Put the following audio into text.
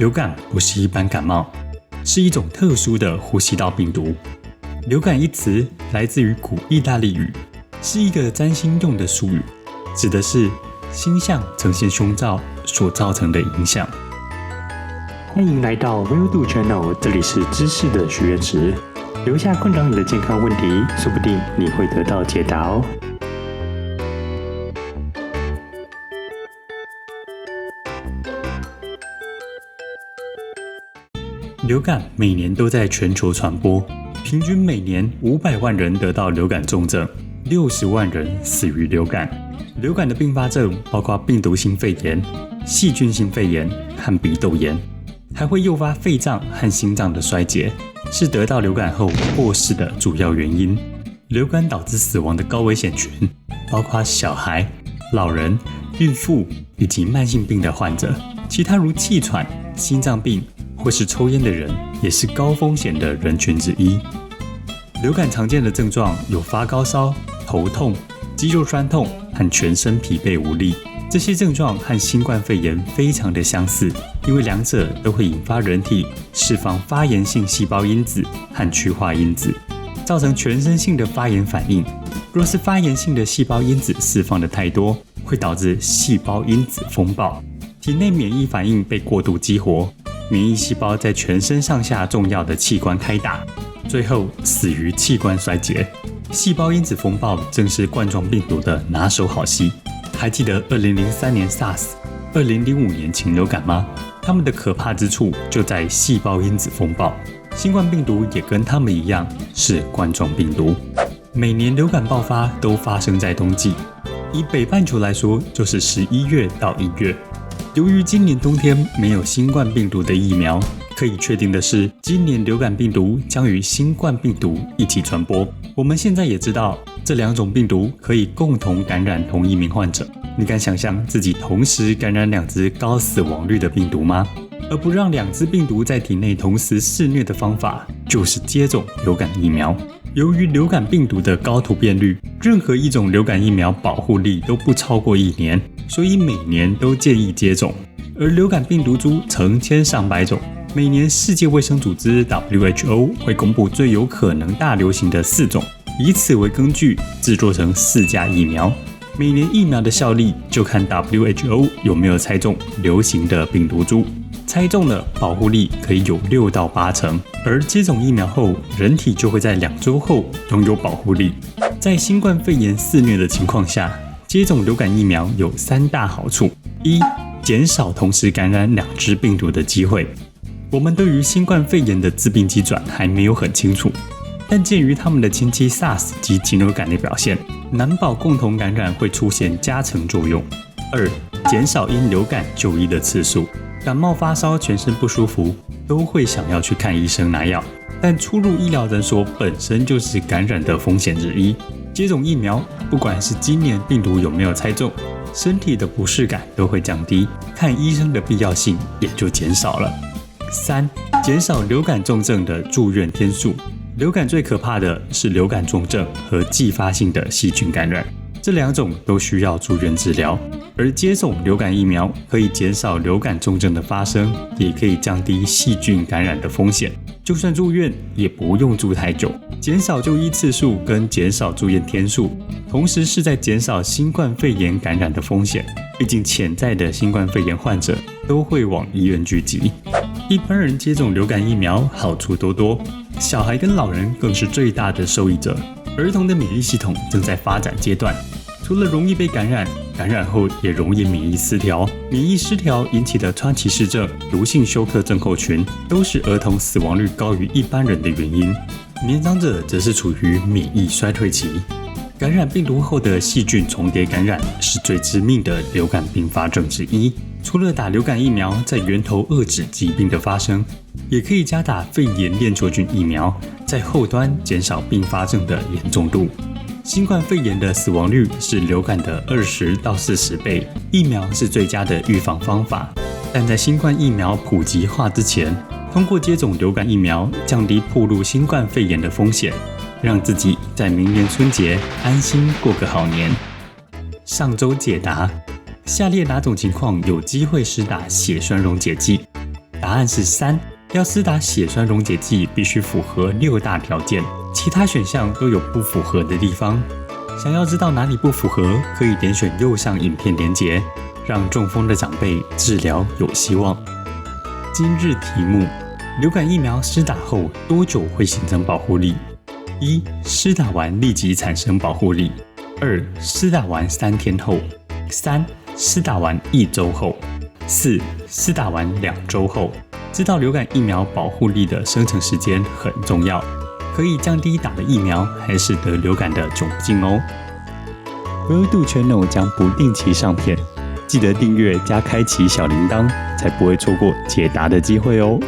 流感不是一般感冒，是一种特殊的呼吸道病毒。流感一词来自于古意大利语，是一个占星用的术语，指的是星象呈现凶兆所造成的影响。欢迎来到 Will-Do Channel， 这里是知识的许愿池，留下困扰你的健康问题，说不定你会得到解答哦。流感每年都在全球传播，平均每年500万人得到流感重症，60万人死于流感。流感的并发症包括病毒性肺炎、细菌性肺炎和鼻窦炎，还会诱发肺脏和心脏的衰竭，是得到流感后过世的主要原因。流感导致死亡的高危险群包括小孩、老人、孕妇以及慢性病的患者，其他如气喘、心脏病或是抽烟的人也是高风险的人群之一。流感常见的症状有发高烧、头痛、肌肉酸痛和全身疲惫无力。这些症状和新冠肺炎非常的相似，因为两者都会引发人体释放发炎性细胞因子和去化因子，造成全身性的发炎反应。若是发炎性的细胞因子释放的太多，会导致细胞因子风暴，体内免疫反应被过度激活，免疫细胞在全身上下重要的器官开打，最后死于器官衰竭。细胞因子风暴正是冠状病毒的拿手好戏。还记得2003年 SARS、2005年禽流感吗？它们的可怕之处就在细胞因子风暴。新冠病毒也跟它们一样是冠状病毒。每年流感爆发都发生在冬季，以北半球来说就是11月到1月。由于今年冬天没有新冠病毒的疫苗，可以确定的是，今年流感病毒将与新冠病毒一起传播。我们现在也知道，这两种病毒可以共同感染同一名患者。你敢想象自己同时感染2只高死亡率的病毒吗？而不让2只病毒在体内同时肆虐的方法，就是接种流感疫苗。由于流感病毒的高突变率，任何一种流感疫苗保护力都不超过1年，所以每年都建议接种。而流感病毒株成千上百种，每年世界卫生组织 WHO 会公布最有可能大流行的4种，以此为根据制作成4价疫苗。每年疫苗的效力就看 WHO 有没有猜中流行的病毒株，猜中了保护力可以有6到8成，而接种疫苗后，人体就会在2周后拥有保护力。在新冠肺炎肆虐的情况下，接种流感疫苗有3大好处：一、减少同时感染2只病毒的机会。我们对于新冠肺炎的致病机转还没有很清楚，但鉴于他们的亲戚 SARS 及禽流感的表现，难保共同感染会出现加成作用。2、减少因流感就医的次数。感冒发烧、全身不舒服，都会想要去看医生拿药，但出入医疗诊所本身就是感染的风险之一。接种疫苗，不管是今年病毒有没有猜中，身体的不适感都会降低，看医生的必要性也就减少了。3、减少流感重症的住院天数。流感最可怕的是流感重症和继发性的细菌感染，这2种都需要住院治疗。而接种流感疫苗可以减少流感重症的发生，也可以降低细菌感染的风险。就算住院，也不用住太久。减少就医次数跟减少住院天数，同时是在减少新冠肺炎感染的风险。毕竟潜在的新冠肺炎患者都会往医院聚集。一般人接种流感疫苗好处多多，小孩跟老人更是最大的受益者。儿童的免疫系统正在发展阶段，除了容易被感染，感染后也容易免疫失调。免疫失调引起的川崎氏症、毒性休克症候群，都是儿童死亡率高于一般人的原因。年长者则是处于免疫衰退期。感染病毒后的细菌重叠感染是最致命的流感并发症之一。除了打流感疫苗在源头遏制疾病的发生，也可以加打肺炎链球菌疫苗，在后端减少并发症的严重度。新冠肺炎的死亡率是流感的20到40倍，疫苗是最佳的预防方法。但在新冠疫苗普及化之前，通过接种流感疫苗降低暴露新冠肺炎的风险，让自己在明年春节安心过个好年。上周解答：下列哪种情况有机会施打血栓溶解剂？答案是3，要施打血栓溶解剂必须符合6大条件，其他选项都有不符合的地方。想要知道哪里不符合，可以点选右上影片连结，让中风的长辈治疗有希望。今日题目：流感疫苗施打后多久会形成保护力？1. 施打完立即产生保护力。2. 施打完3天后。3. 施打完1周后。4. 施打完2周后。知道流感疫苗保护力的生成时间很重要，可以降低打了疫苗还是得流感的窘境哦。WellDo Channel 将不定期上片，记得订阅加开启小铃铛，才不会错过解答的机会哦。